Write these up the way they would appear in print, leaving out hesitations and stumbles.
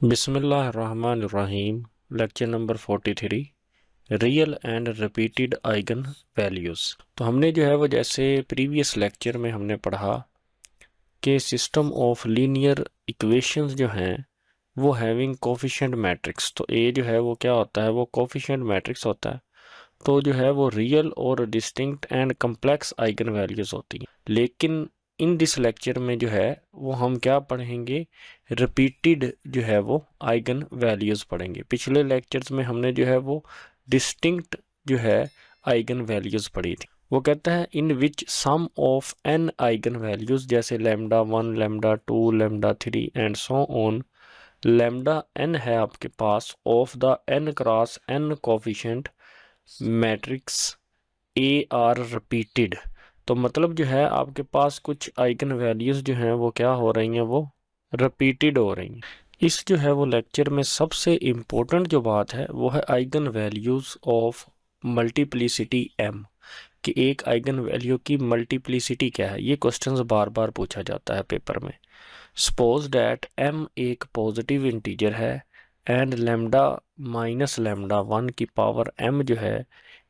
बिस्मिल्लाहिर्रहमानिर्रहीम। Lecture number 43, real and repeated eigen values. तो हमने जो है वो जैसे प्रीवियस लेक्चर में हमने पढ़ा कि सिस्टम ऑफ लीनियर इक्वेशंस जो हैं वो हैविंग कोफिशिएंट मैट्रिक्स। तो ए जो है वो क्या होता है, वो कोफिशिएंट मैट्रिक्स होता है। तो जो है वो रियल और distinct and complex eigen values होती हैं। लेकिन इन दिस लेक्चर में जो है वो हम क्या पढ़ेंगे, रिपीटेड जो है वो आइगन वैल्यूज़ पढ़ेंगे। पिछले लेक्चर्स में हमने जो है वो डिस्टिंक्ट जो है आइगन वैल्यूज़ पढ़ी थी। वो कहता है in which some of an eigen values, जैसे lambda 1, lambda 2, lambda 3 and so on. Lambda n है आपके पास of the n cross n coefficient matrix A are repeated. तो मतलब जो है आपके पास कुछ आइगन वैल्यूज जो हैं वो क्या हो रही हैं, वो रिपीटेड हो रही हैं। इस जो है वो लेक्चर में सबसे इम्पोर्टेंट जो बात है वो है eigen values of multiplicity m, कि एक आइगन वैल्यू की मल्टीप्लिसिटी क्या है। ये क्वेश्चंस बार बार पूछा जाता है पेपर में। सपोज डैट m एक पॉजिटिव इंटीजर है एंड लैम्डा माइनस लैम्डा 1 की पावर m जो है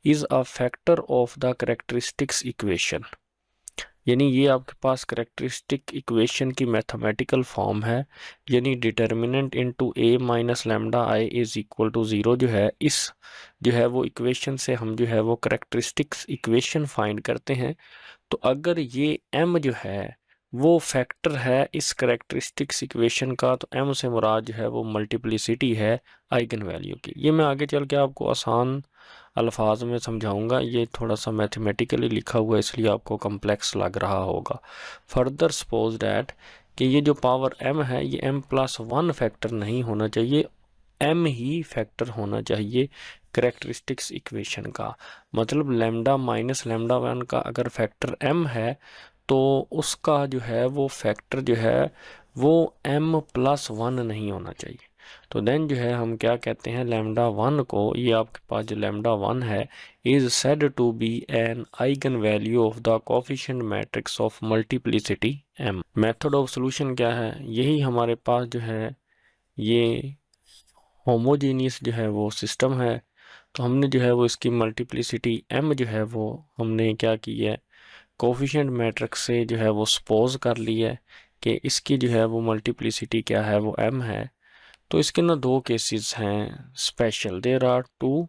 is a factor of the characteristics equation. यानी ये आपके पास करेक्टरिस्टिक इक्वेशन की मैथमेटिकल फॉर्म है। यानी determinant into a minus lambda I is equal to 0 जो है, इस जो है वो इक्वेशन से हम जो है वो करेक्टरिस्टिक्स इक्वेशन फाइंड करते हैं। तो अगर ये m जो है वो फैक्टर है इस करेक्टरिस्टिक्स इक्वेशन का, तो m से मुराद जो है वो मल्टीप्लिसिटी है आइगन वैल्यू की। ये मैं आगे चल के आपको आसान अल्फाज में समझाऊंगा। ये थोड़ा सा मैथमेटिकली लिखा हुआ है इसलिए आपको कम्प्लेक्स लग रहा होगा। फर्दर सपोज डैट कि ये जो पावर m है ये m+1 फैक्टर नहीं होना चाहिए, m ही फैक्टर होना चाहिए करेक्टरिस्टिक्स इक्वेशन का। मतलब लैम्डा माइनस लैम्डा 1 का अगर फैक्टर m है तो उसका जो है वो फैक्टर जो है वो m+1 नहीं होना चाहिए। तो देन जो है हम क्या कहते हैं, लैम्डा 1 को, ये आपके पास जो लैम्डा 1 है is said to be an eigenvalue of the coefficient matrix of multiplicity m। Method of solution क्या है, यही हमारे पास जो है ये होमोजीनियस जो है वो सिस्टम है। तो हमने जो है वो इसकी मल्टीप्लिसिटी m जो है वो हमने क्या की है, कोफिशिएंट मैट्रिक्स से जो है वो सपोज कर लिया है कि इसकी जो है वो मल्टीप्लिसिटी क्या है, वो m है। तो इसके ना दो केसेस हैं special, there are two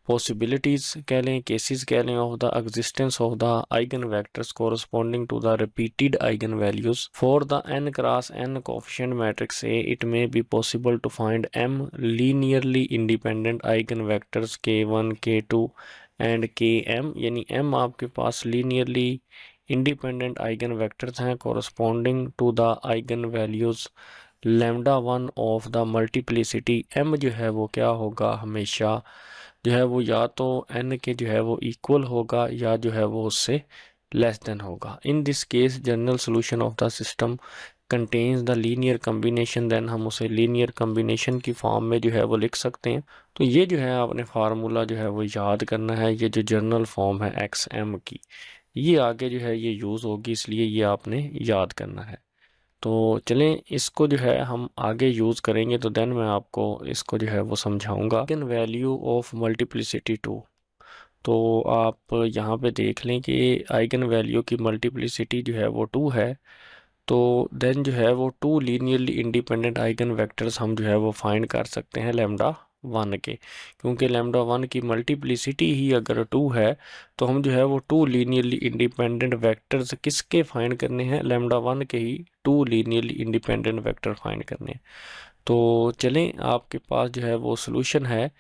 possibilities कह लें, केसेस कह लें, of the existence of the eigenvectors corresponding to the repeated eigenvalues for the n cross n coefficient matrix A। It may be possible to find m linearly independent eigenvectors k1 k2 and km। यानी m आपके पास linearly independent eigenvectors हैं corresponding to the eigenvalues lambda 1 of the multiplicity m जो है वो क्या होगा, हमेशा जो है वो या तो n के जो है वो इक्वल होगा या जो है वो उससे लेस देन होगा। In this case general solution of the system contains the linear combination, then हम उसे लीनियर कम्बिनेशन की फॉर्म में जो है वो लिख सकते हैं। तो ये जो है आपने फार्मूला जो है वो याद करना है। ये जो जनरल फॉर्म है xm की, ये आगे जो है ये यूज़ होगी, इसलिए ये आपने याद करना है। तो चलें इसको जो है हम आगे यूज़ करेंगे, तो देन मैं आपको इसको जो है वो समझाऊंगा। Eigen value of multiplicity 2। तो आप यहाँ पे देख लें कि आइगन वैल्यू की मल्टीप्लिसिटी जो है वो 2 है। तो देन जो है वो 2 लीनियरली इंडिपेंडेंट आइगन वेक्टर्स हम जो है वो फाइंड कर सकते हैं लैम्डा 1 के, क्योंकि लैम्डा 1 की मल्टीप्लिसिटी ही अगर 2 है तो हम जो है वो 2 लीनियरली इंडिपेंडेंट वेक्टर्स किसके फाइंड करने हैं, लैम्डा 1 के ही 2 लीनियरली इंडिपेंडेंट वेक्टर फाइंड करने हैं। तो चलें आपके पास जो है वो सोल्यूशन है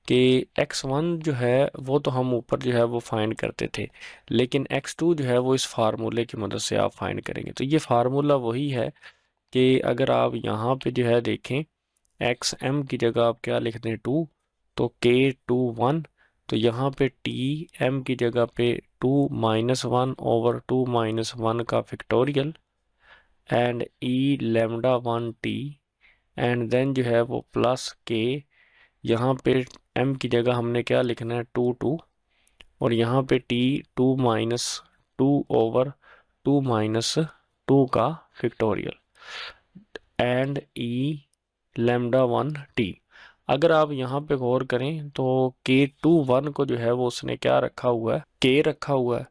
कि x1 जो है वो तो हम ऊपर जो है वो फाइंड करते थे, लेकिन x2 जो है वो इस फार्मूले की मदद से आप फाइंड करेंगे। तो ये फार्मूला वही है कि अगर आप यहाँ पे जो है देखें xm की जगह आप क्या लिख दें 2, तो k2 1, तो यहाँ पे tm की जगह पे 2-1/2 - 1 का factorial and e lambda 1 t and then जो है वो प्लस k, यहाँ पे m की जगह हमने क्या लिखना है 2 और यहाँ पे t 2-2/2 - 2 का factorial and e lambda 1 T. अगर आप यहाँ पे गौर करें तो K21 को जो है वो उसने क्या रखा हुआ है, K रखा हुआ है,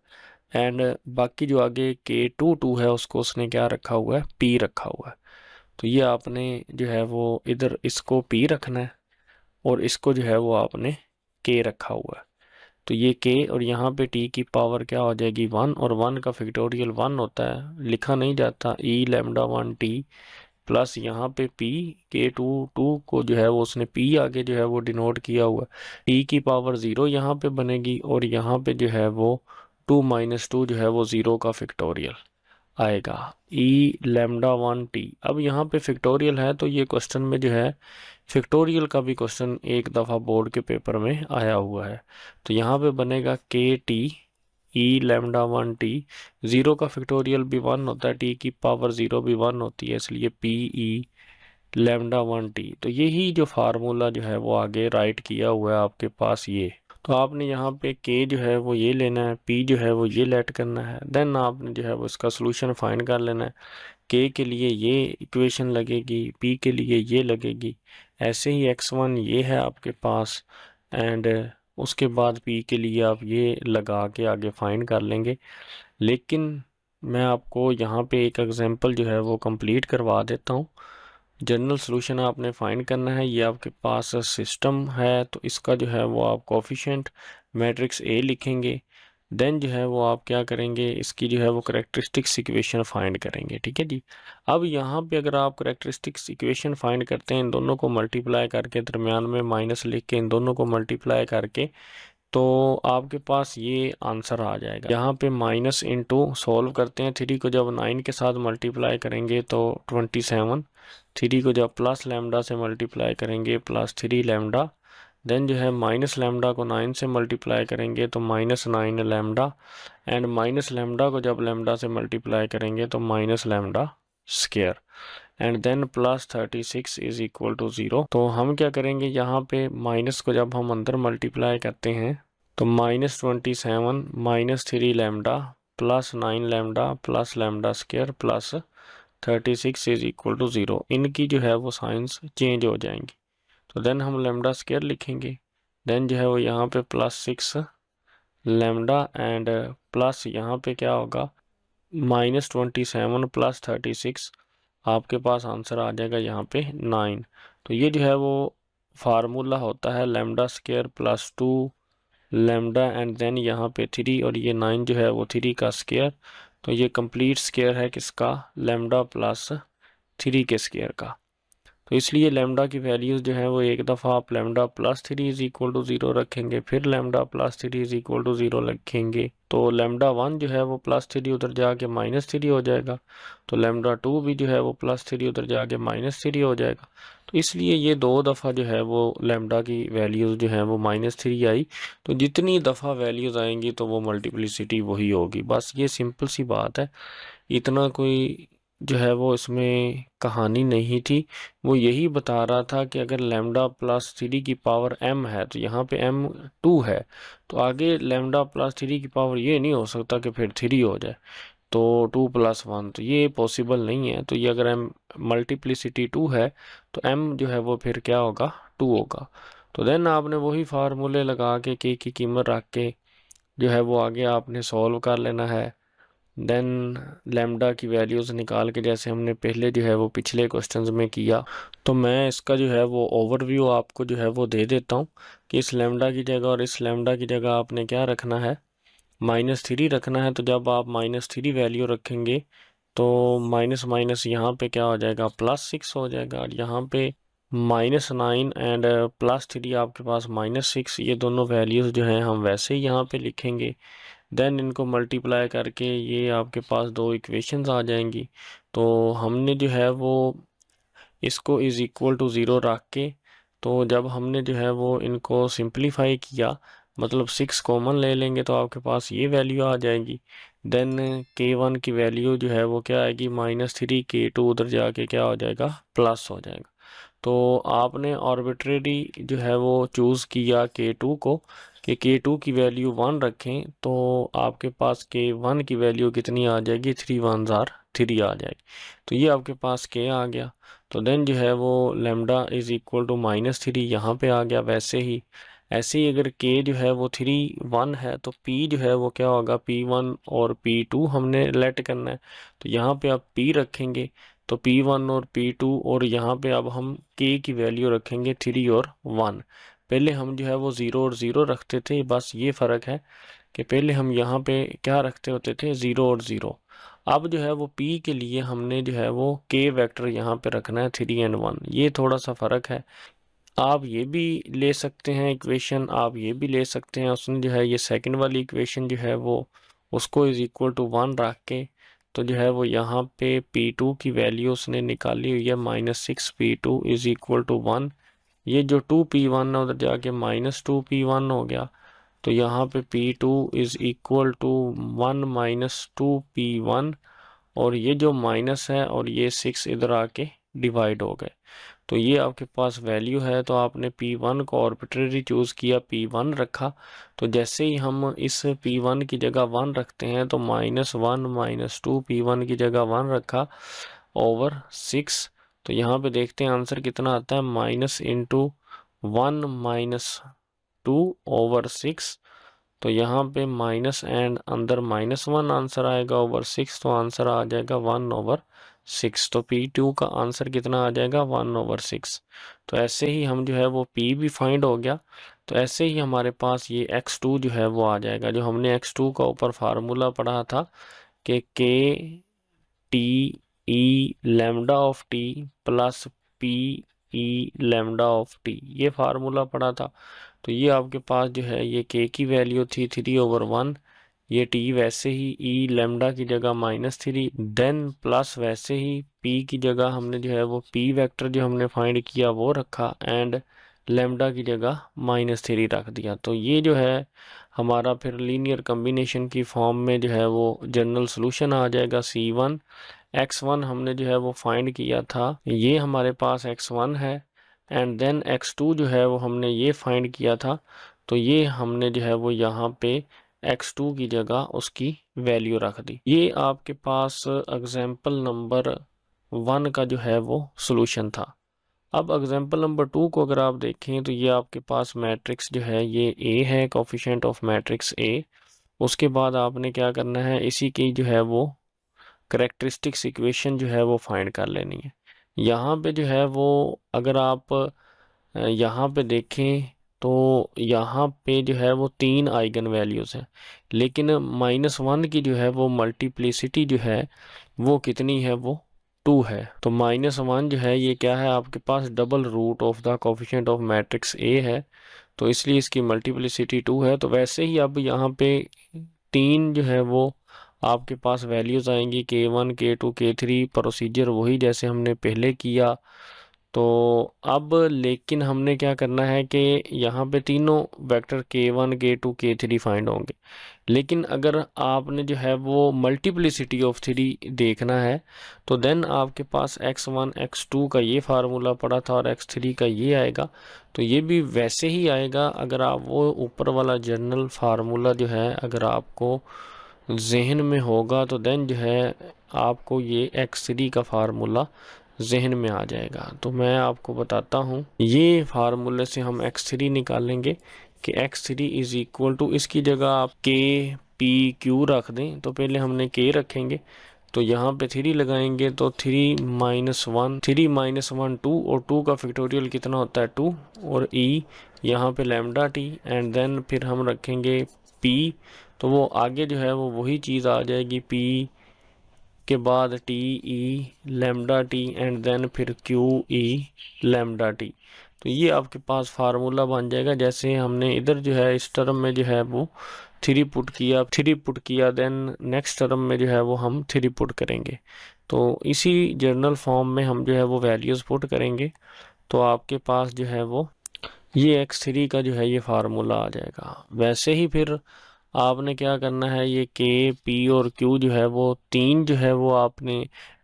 एंड बाकी जो आगे K22 है उसको उसने क्या रखा हुआ है, P रखा हुआ है। तो ये आपने जो है वो इधर इसको P रखना है और इसको जो है वो आपने K रखा हुआ है। तो ये K और यहाँ पे T की पावर क्या हो जाएगी 1, और 1 का फैक्टोरियल 1 होता है, लिखा नहीं जाता, E लैम्डा 1 T प्लस यहाँ पे P K22 को जो है वो उसने P आगे जो है वो डिनोट किया हुआ, T की पावर 0 यहाँ पे बनेगी, और यहाँ पे जो है वो 2 माइनस 2 जो है वो 0 का फैक्टोरियल आएगा, E लैम्डा 1 T। अब यहाँ पे फैक्टोरियल है तो ये क्वेश्चन में जो है फैक्टोरियल का भी क्वेश्चन एक दफ़ा बोर्ड के पेपर में आया हुआ है। तो यहाँ पे बनेगा KT E लैम्डा 1 T, 0 का फैक्टोरियल भी 1 होता है, T की पावर 0 भी 1 होती है, इसलिए PE लैम्डा 1 T। तो यही जो फार्मूला जो है वो आगे राइट किया हुआ है आपके पास ये। तो आपने यहाँ पे K जो है वो ये लेना है, P जो है वो ये लेट करना है, देन आपने जो है वो इसका सोल्यूशन फाइंड कर लेना है। K के लिए ये इक्वेशन लगेगी, P के लिए ये लगेगी, ऐसे ही x1 ये है आपके पास, एंड उसके बाद P के लिए आप ये लगा के आगे फाइंड कर लेंगे। लेकिन मैं आपको यहाँ पे एक एग्जांपल जो है वो कंप्लीट करवा देता हूँ। जनरल सॉल्यूशन आपने फाइंड करना है, ये आपके पास सिस्टम है तो इसका जो है वो आप कोफिशिएंट मैट्रिक्स A लिखेंगे, देन जो है वो आप क्या करेंगे, इसकी जो है वो करेक्टरिस्टिक्स इक्वेशन फाइंड करेंगे। ठीक है जी। अब यहाँ पे अगर आप करेक्टरिस्टिक्स इक्वेशन फाइंड करते हैं, इन दोनों को मल्टीप्लाई करके, दरमियान में माइनस लिख के इन दोनों को मल्टीप्लाई करके, तो आपके पास ये आंसर आ जाएगा। यहाँ पे माइनस इंटू सॉल्व करते हैं, 3 को जब 9 के साथ मल्टीप्लाई करेंगे तो 27, 3 को जब प्लस लैम्डा से मल्टीप्लाई करेंगे प्लस 3 लैम्डा, देन जो है माइनस लैम्डा को 9 से मल्टीप्लाई करेंगे तो minus 9 lambda, and minus lambda को जब लैम्डा से मल्टीप्लाई करेंगे तो minus lambda square, and then plus 36 is equal to 0। तो हम क्या करेंगे, यहाँ पे माइनस को जब हम अंदर मल्टीप्लाई करते हैं तो minus 27 minus 3 lambda plus 9 lambda plus lambda square plus 36 is equal to 0, इनकी जो है वो साइंस चेंज हो जाएंगी। तो देन हम लैम्डा स्क्वायर लिखेंगे, देन जो है वो यहाँ पे प्लस 6 लैम्डा, एंड प्लस यहाँ पे क्या होगा माइनस 27 प्लस 36, आपके पास आंसर आ जाएगा यहाँ पे 9। तो ये जो है वो फार्मूला होता है lambda square plus 2 lambda and then यहाँ पे 3, और ये 9 जो है वो 3 का स्क्वायर। तो ये कंप्लीट स्क्वायर है किसका, लैम्डा प्लस 3 के स्क्वायर का। तो इसलिए लैम्डा की वैल्यूज़ जो है वो एक दफ़ा आप lambda plus 3 is equal to 0 रखेंगे, फिर lambda plus 3 is equal to 0 रखेंगे, तो लैम्डा 1 जो है वो प्लस 3 उधर जाके माइनस 3 हो जाएगा, तो लैम्डा 2 भी जो है वो प्लस 3 उधर जाके माइनस 3 हो जाएगा। तो इसलिए ये 2 दफ़ा जो है वो लैम्डा की वैल्यूज़ जो है वो माइनस 3 आई, तो जितनी दफ़ा वैल्यूज़ आएंगी तो वो मल्टीप्लिसिटी वही होगी। बस ये सिंपल सी बात है, इतना कोई जो है वो इसमें कहानी नहीं थी। वो यही बता रहा था कि अगर लैम्डा प्लस 3 की पावर m है तो यहाँ पे m 2 है, तो आगे लैम्डा प्लस 3 की पावर ये नहीं हो सकता कि फिर 3 हो जाए, तो 2 प्लस 1 तो ये पॉसिबल नहीं है। तो ये अगर m मल्टीप्लिसिटी 2 है तो m जो है वो फिर क्या होगा, 2 होगा। तो देन आपने वही फार्मूले लगा के k की कीमत रख के जो है वो आगे आपने सॉल्व कर लेना है। देन लैम्डा की वैल्यूज़ निकाल के, जैसे हमने पहले जो है वो पिछले क्वेश्चंस में किया। तो मैं इसका जो है वो ओवरव्यू आपको जो है वो दे देता हूँ कि इस लैम्डा की जगह और इस लैम्डा की जगह आपने क्या रखना है, माइनस 3 रखना है। तो जब आप माइनस 3 वैल्यू रखेंगे तो माइनस माइनस यहाँ पे क्या हो जाएगा, प्लस 6 हो जाएगा, और यहाँ पे माइनस 9 एंड प्लस 3 आपके पास माइनस 6, ये दोनों वैल्यूज़ जो हैं हम वैसे ही यहाँ पे लिखेंगे। देन इनको मल्टीप्लाई करके ये आपके पास 2 इक्वेशंस आ जाएंगी। तो हमने जो है वो इसको इज़ इक्वल टू 0 रख के, तो जब हमने जो है वो इनको सिंप्लीफाई किया, मतलब 6 कॉमन ले लेंगे तो आपके पास ये वैल्यू आ जाएगी। देन K1 की वैल्यू जो है वो क्या आएगी, -3, K2 उधर जाके क्या हो जाएगा, प्लस हो जाएगा। तो आपने आर्बिट्रेरी जो है वो चूज़ किया K2 को कि K2 की वैल्यू 1 रखें, तो आपके पास K1 की वैल्यू कितनी आ जाएगी, 3 1 3 आ जाएगी। तो ये आपके पास K आ गया। तो देन जो है वो लेमडा इज़ इक्वल टू -3 यहाँ पे आ गया। वैसे ही ऐसे ही अगर k जो है वो 1 है तो p जो है वो क्या होगा, p1 और p2 हमने लेट करना है। तो यहाँ पे आप p रखेंगे तो p1 और p2, और यहाँ पे अब हम k की वैल्यू रखेंगे 3 और 1। पहले हम जो है वो 0 और 0 रखते थे, बस ये फ़र्क है कि पहले हम यहाँ पे क्या रखते होते थे, 0 और 0। अब जो है वो p के लिए हमने जो है वो k वेक्टर यहाँ पे रखना है 3 और 1। ये थोड़ा सा फ़र्क है। आप ये भी ले सकते हैं इक्वेशन, आप ये भी ले सकते हैं। उसने जो है ये सेकंड वाली इक्वेशन जो है वो उसको इज़ इक्वल टू 1 रख के, तो जो है वो यहाँ पे p2 की वैल्यू उसने निकाली हुई है -6p2 इज़ इक्वल टू 1। ये जो 2p1 है उधर जाके -2p1 हो गया। तो यहाँ पे p2 is equal to 1 -2p1, और ये जो माइनस है और ये 6 इधर आके डिवाइड हो गए। तो ये आपके पास वैल्यू है। तो आपने p1 को आर्बिट्रेरी चूज़ किया, p1 रखा। तो जैसे ही हम इस p1 की जगह 1 रखते हैं तो -1 -2 p1 की जगह 1 रखा ओवर 6। तो यहाँ पे देखते हैं आंसर कितना आता है, -1 -2 ओवर 6। तो यहाँ पे माइनस एंड अंदर -1 आंसर आएगा ओवर 6, तो आंसर आ जाएगा 1 ओवर 6। तो p2 का आंसर कितना आ जाएगा, 1 ओवर 6। तो ऐसे ही हम जो है वो p भी फाइंड हो गया। तो ऐसे ही हमारे पास ये x2 जो है वो आ जाएगा, जो हमने x2 का ऊपर फार्मूला पढ़ा था कि k t e lambda of t plus p e lambda of t, ये फार्मूला पढ़ा था। तो ये आपके पास जो है ये k की वैल्यू थी 3 ओवर 1, ये t वैसे ही e लैम्डा की जगह -3, देन प्लस वैसे ही p की जगह हमने जो है वो p वेक्टर जो हमने फाइंड किया वो रखा, एंड लैम्डा की जगह -3 रख दिया। तो ये जो है हमारा फिर लीनियर कम्बिनेशन की फॉर्म में जो है वो जनरल सोल्यूशन आ जाएगा। c1 x1 हमने जो है वो फाइंड किया था, ये हमारे पास x1 है, एंड देन x2 जो है वो हमने ये फाइंड किया था। तो ये हमने जो है वो यहाँ पे x2 की जगह उसकी वैल्यू रख दी। ये आपके पास एग्जाम्पल नंबर 1 का जो है वो सॉल्यूशन था। अब एग्जाम्पल नंबर 2 को अगर आप देखें तो ये आपके पास मैट्रिक्स जो है ये A है, कोफिशिएंट ऑफ मैट्रिक्स A। उसके बाद आपने क्या करना है, इसी की जो है वो करेक्टरिस्टिक्स इक्वेशन जो है वो फाइंड कर लेनी है। यहाँ पे जो है वो अगर आप यहाँ पे देखें तो यहाँ पे जो है वो 3 आइगन वैल्यूज़ हैं, लेकिन -1 की जो है वो मल्टीप्लिसिटी जो है वो कितनी है, वो 2 है। तो -1 जो है ये क्या है, आपके पास double root of the coefficient of matrix A है, तो इसलिए इसकी मल्टीप्लिसिटी 2 है। तो वैसे ही अब यहाँ पे 3 जो है वो आपके पास वैल्यूज़ आएंगी, k1 k2 k3, प्रोसीजर वही जैसे हमने पहले किया। तो अब लेकिन हमने क्या करना है कि यहाँ पे तीनों vector k1 k2 k3 find होंगे, लेकिन अगर आपने जो है वो मल्टीप्लिसिटी ऑफ 3 देखना है तो देन आपके पास x1 x2 का ये फार्मूला पड़ा था और x3 का ये आएगा। तो ये भी वैसे ही आएगा, अगर आप वो ऊपर वाला जनरल फार्मूला जो है अगर आपको जहन में होगा तो देन जो है आपको ये x3 का फार्मूला जहन में आ जाएगा। तो मैं आपको बताता हूँ, ये फार्मूले से हम x3 निकालेंगे कि x3 इज़ इक्वल टू, इसकी जगह आप k p q रख दें। तो पहले हमने k रखेंगे, तो यहाँ पे 3 लगाएंगे तो 3 -1 2, और 2 का फैक्टोरियल कितना होता है 2, और e यहाँ पे लैम्डा t, एंड देन फिर हम रखेंगे p। तो वो आगे जो है वो वही चीज़ आ जाएगी, p के बाद T E lambda T, and then फिर क्यू ई लैम्डा टी। तो ये आपके पास फार्मूला बन जाएगा। जैसे हमने इधर जो है इस टर्म में जो है वो 3 पुट किया, देन नेक्स्ट टर्म में जो है वो हम 3 पुट करेंगे। तो इसी जर्नल फॉर्म में हम जो है वो वैल्यूज़ पुट करेंगे, तो आपके पास जो है वो ये x3 का जो है ये फार्मूला आ जाएगा। वैसे ही फिर आपने क्या करना है, ये k p और q जो है वो 3 जो है वो आपने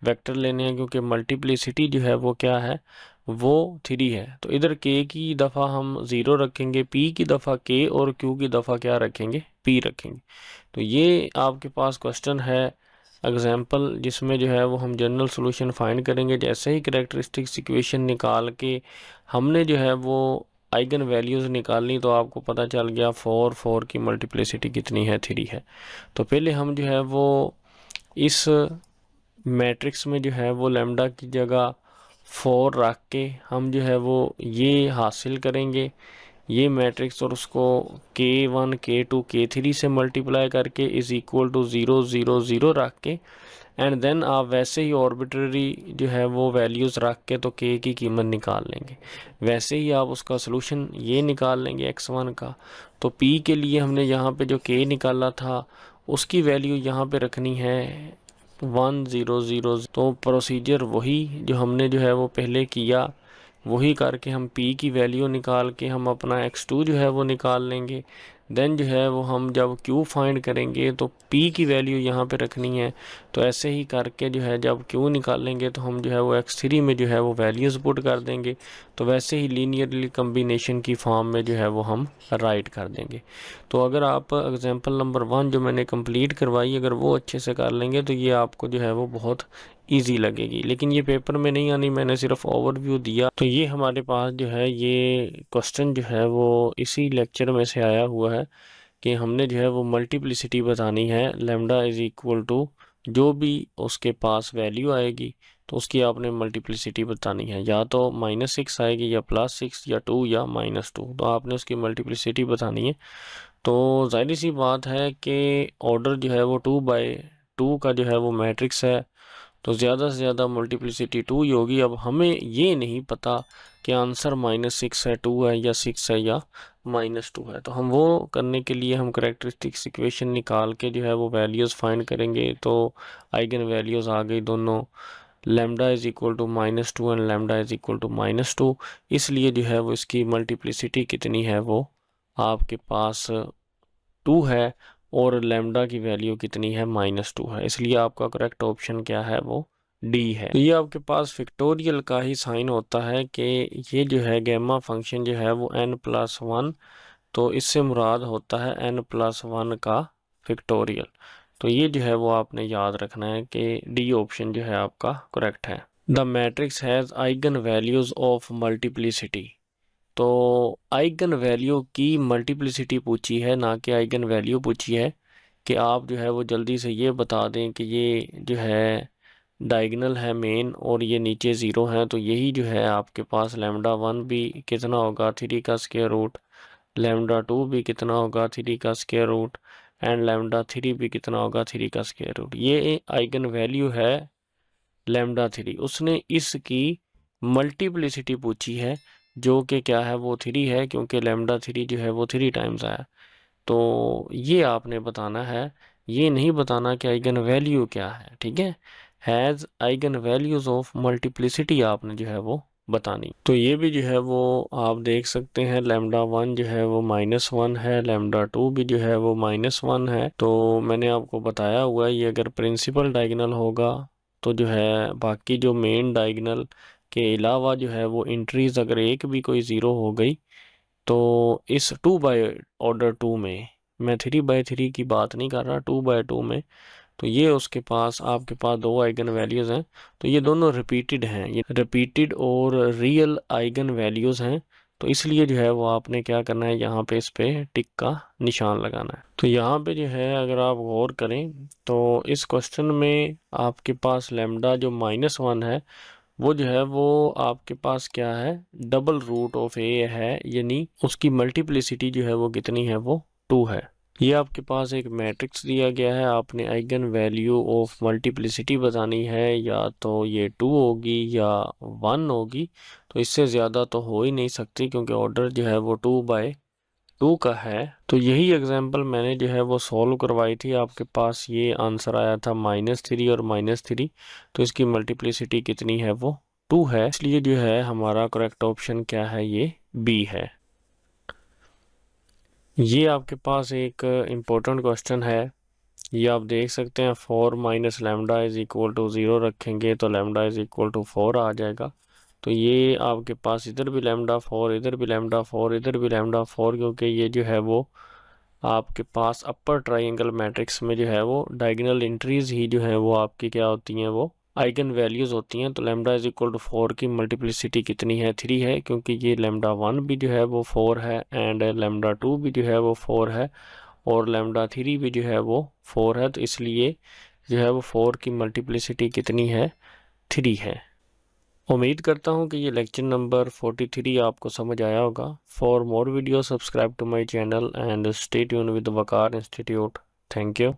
वेक्टर लेने हैं, क्योंकि मल्टीप्लिसिटी जो है वो क्या है, वो 3 है। तो इधर k की दफ़ा हम 0 रखेंगे, p की दफ़ा k, और q की दफ़ा क्या रखेंगे, p रखेंगे। तो ये आपके पास क्वेश्चन है एग्जाम्पल जिसमें जो है वो हम जनरल सॉल्यूशन फाइंड करेंगे। जैसे ही कैरेक्टरिस्टिक्स इक्वेशन निकाल के हमने जो है वो आइगन वैल्यूज़ निकालनी, तो आपको पता चल गया 4 की मल्टीप्लिसिटी कितनी है, 3 है। तो पहले हम जो है वो इस मैट्रिक्स में जो है वो लैम्डा की जगह 4 रख के हम जो है वो ये हासिल करेंगे ये मैट्रिक्स, और उसको K1 K2 K3 से मल्टीप्लाई करके इज़ इक्वल टू 0 0 0 रख के, एंड देन आप वैसे ही ऑर्बिट्ररी जो है वो वैल्यूज़ रख के तो K की कीमत निकाल लेंगे। वैसे ही आप उसका सलूशन ये निकाल लेंगे x1 का। तो P के लिए हमने यहाँ पे जो K निकाला था उसकी वैल्यू यहाँ पे रखनी है 1 0 0। तो प्रोसीजर वही जो हमने जो है वो पहले किया वही करके हम P की वैल्यू निकाल के हम अपना x2 जो है वो निकाल लेंगे। देन जो है वो हम जब Q फाइंड करेंगे तो P की वैल्यू यहाँ पे रखनी है। तो ऐसे ही करके जो है जब Q निकालेंगे तो हम जो है वो x3 में जो है वो वैल्यूज़ पुट कर देंगे। तो वैसे ही लीनियरली कम्बिनेशन की फॉर्म में जो है वो हम राइट कर देंगे। तो अगर आप एग्जांपल नंबर 1 जो मैंने कंप्लीट करवाई अगर वो अच्छे से कर लेंगे तो ये आपको जो है वो बहुत ईजी लगेगी। लेकिन ये पेपर में नहीं आनी, मैंने सिर्फ ओवरव्यू दिया। तो ये हमारे पास जो है ये क्वेश्चन जो है वो इसी लेक्चर में से आया हुआ है कि हमने जो है वो मल्टीप्लिसिटी बतानी है लैम्डा इज़ इक्वल टू जो भी उसके पास वैल्यू आएगी तो उसकी आपने मल्टीप्लिसिटी बतानी है, या तो -6 आएगी या +6 या 2 या -2। तो आपने उसकी मल्टीप्लिसिटी बतानी है। तो जाहिर सी बात है कि ऑर्डर जो है वो 2/2 का जो है वो मैट्रिक्स है, तो ज़्यादा से ज़्यादा मल्टीप्लिसिटी 2 ही होगी। अब हमें ये नहीं पता कि आंसर -6 है, 2 है या 6 है या -2 है। तो हम वो करने के लिए हम करेक्टरिस्टिक्स इक्वेशन निकाल के जो है वो वैल्यूज़ फाइंड करेंगे। तो आइगन वैल्यूज़ आ गई दोनों, lambda is equal to -2 and lambda is equal to -2। इसलिए जो है वो इसकी मल्टीप्लिसिटी कितनी है वो आपके पास 2 है, और लैम्डा की वैल्यू कितनी है -2 है। इसलिए आपका करेक्ट ऑप्शन क्या है वो डी है। तो ये आपके पास फैक्टोरियल का ही साइन होता है कि ये जो है गैमा फंक्शन जो है वो n+1, तो इससे मुराद होता है n+1 का फैक्टोरियल। तो ये जो है वो आपने याद रखना है कि डी ऑप्शन जो है आपका करेक्ट है। The matrix has eigen values of multiplicity. तो आइगन वैल्यू की मल्टीप्लिसिटी पूछी है, ना कि आइगन वैल्यू पूछी है। कि आप जो है वो जल्दी से ये बता दें कि ये जो है डायगोनल है मेन और ये नीचे 0 है, तो यही जो है आपके पास λ1 भी कितना होगा 3 का स्क्वायर रूट, λ2 भी कितना होगा 3 का स्क्वायर रूट, एंड λ3 भी कितना होगा 3 का स्क्वायर रूट। ये आइगन वैल्यू है λ3। उसने इसकी मल्टीप्लिसिटी पूछी है जो कि क्या है वो 3 है, क्योंकि λ3 जो है वो 3 टाइम्स आया। तो ये आपने बताना है, ये नहीं बताना कि आइगन वैल्यू क्या है। ठीक है, has eigen values of multiplicity आपने जो है वो बतानी। तो ये भी जो है वो आप देख सकते हैं λ1 जो है वो -1 है, λ2 भी जो है वो -1 है। तो मैंने आपको बताया हुआ है ये अगर प्रिंसिपल डायगोनल होगा तो जो है बाकी जो मेन डायगोनल के अलावा जो है वो एंट्रीज अगर एक भी कोई 0 हो गई तो इस 2/2 में, मैं 3/3 की बात नहीं कर रहा, 2/2 में, तो ये उसके पास आपके पास 2 आइगन वैल्यूज़ हैं। तो ये दोनों रिपीटेड हैं, ये रिपीटेड और रियल आइगन वैल्यूज़ हैं। तो इसलिए जो है वो आपने क्या करना है, यहाँ पे इस पे टिक का निशान लगाना है। तो यहाँ पे जो है अगर आप गौर करें तो इस क्वेश्चन में आपके पास लैम्डा जो -1 है वो जो है वो आपके पास क्या है, डबल रूट ऑफ ए है, यानी उसकी मल्टीप्लिसिटी जो है वो कितनी है वो 2 है। ये आपके पास एक मैट्रिक्स दिया गया है, आपने आइगन वैल्यू ऑफ मल्टीप्लिसिटी बतानी है, या तो ये 2 होगी या 1 होगी। तो इससे ज़्यादा तो हो ही नहीं सकती क्योंकि ऑर्डर जो है वो 2/2 का है। तो यही एग्जांपल मैंने जो है वो सॉल्व करवाई थी, आपके पास ये आंसर आया था -3 और -3। तो इसकी मल्टीप्लिसिटी कितनी है वो 2 है, इसलिए जो है हमारा करेक्ट ऑप्शन क्या है, ये बी है। ये आपके पास एक इम्पोर्टेंट क्वेश्चन है, ये आप देख सकते हैं 4 - लैम्डा इज़ इक्वल टू 0 रखेंगे तो लैम्डा इज़ इक्वल टू 4 आ जाएगा। तो ये आपके पास इधर भी λ4, इधर भी λ4, इधर भी λ4, क्योंकि ये जो है वो आपके पास अपर ट्राइंगल मैट्रिक्स में जो है वो डायगोनल एंट्रीज ही जो है वो आपकी क्या होती हैं, वो आइगन वैल्यूज़ होती हैं। तो लैम्डा इज इक्वल टू 4 की मल्टीप्लिसिटी कितनी है, 3 है, क्योंकि ये लैम्डा 1 भी जो है वो 4 है एंड लैम्डा 2 भी जो है वो 4 है और लैम्डा 3 भी जो है वो 4 है। तो इसलिए जो है वो 4 की मल्टीप्लिसिटी कितनी है, 3 है। उम्मीद करता हूँ कि ये लेक्चर नंबर 43 आपको समझ आया होगा। For more video subscribe to my channel and stay tune with Waqar institute. Thank you.